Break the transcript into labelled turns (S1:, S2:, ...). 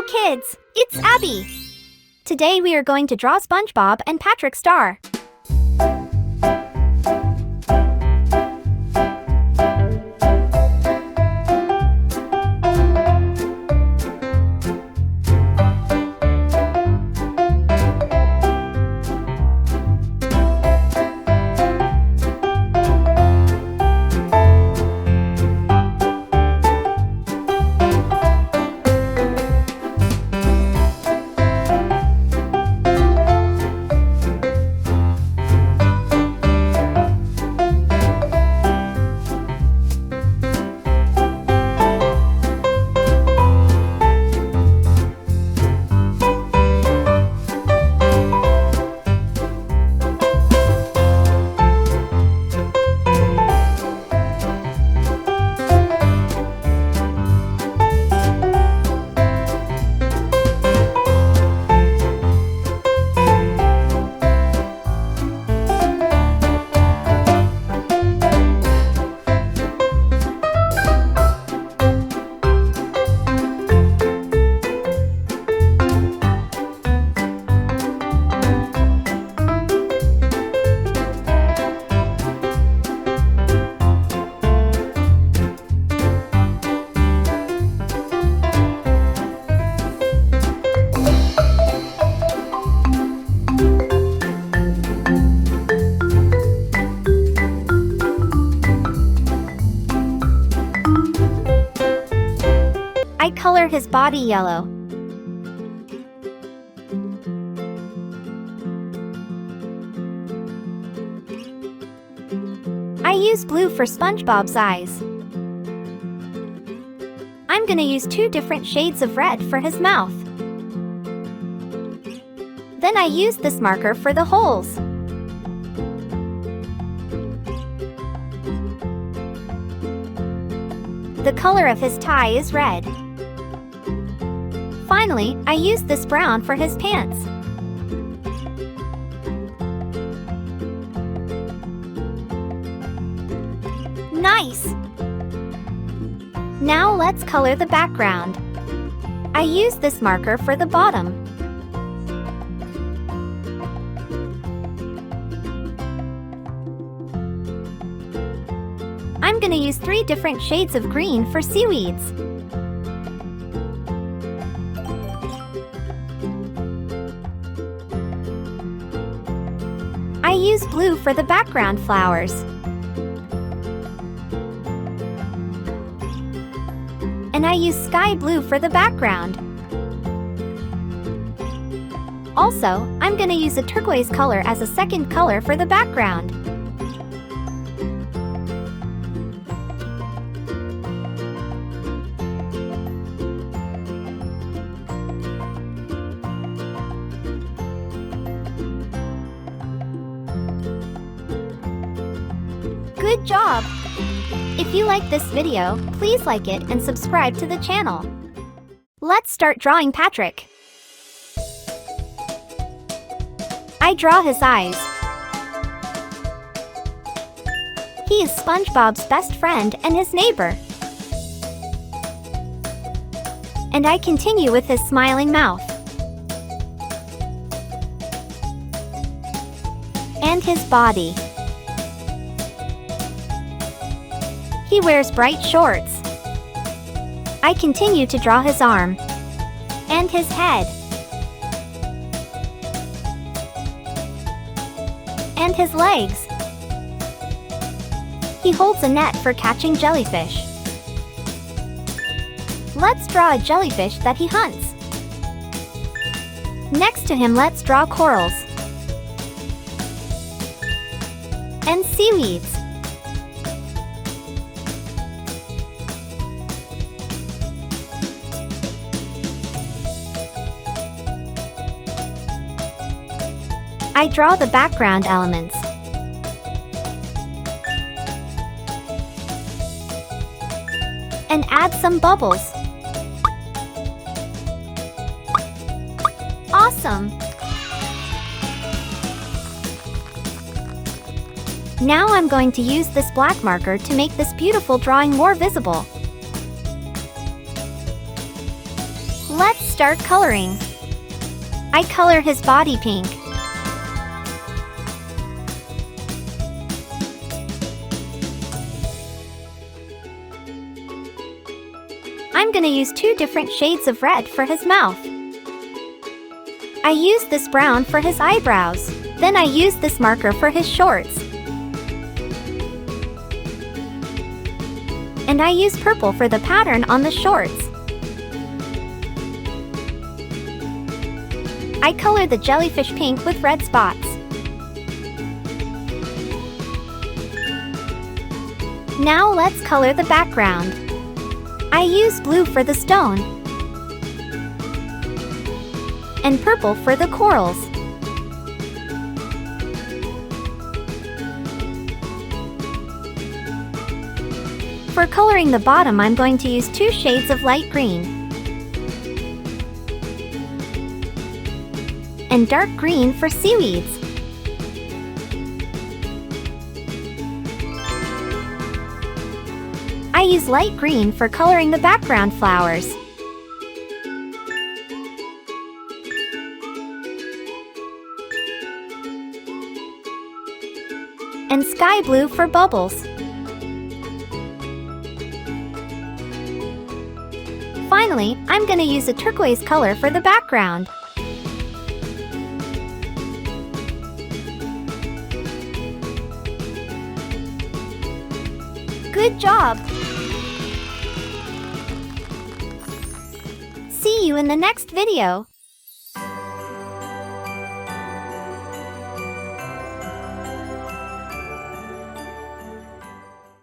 S1: Hello kids, it's Abby. Today we are going to draw SpongeBob and Patrick Star. I color his body yellow. I use blue for SpongeBob's eyes. I'm gonna use 2 different shades of red for his mouth. Then I use this marker for the holes. The color of his tie is red. Finally, I use this brown for his pants. Nice! Now let's color the background. I use this marker for the bottom. I'm gonna use 3 different shades of green for seaweeds. I use blue for the background flowers. And I use sky blue for the background. Also, I'm gonna use a turquoise color as a second color for the background. Good job! If you like this video, please like it and subscribe to the channel. Let's start drawing Patrick. I draw his eyes. He is SpongeBob's best friend and his neighbor. And I continue with his smiling mouth. And his body. He wears bright shorts. I continue to draw his arm. And his head. And his legs. He holds a net for catching jellyfish. Let's draw a jellyfish that he hunts. Next to him, let's draw corals. And seaweeds. I draw the background elements. And add some bubbles. Awesome! Now I'm going to use this black marker to make this beautiful drawing more visible. Let's start coloring. I color his body pink. I'm gonna use 2 different shades of red for his mouth. I use this brown for his eyebrows. Then I use this marker for his shorts. And I use purple for the pattern on the shorts. I color the jellyfish pink with red spots. Now let's color the background. I use blue for the stone and purple for the corals. For coloring the bottom, I'm going to use 2 shades of light green and dark green for seaweeds. I use light green for coloring the background flowers. And sky blue for bubbles. Finally, I'm going to use a turquoise color for the background. Good job! See you in the next video.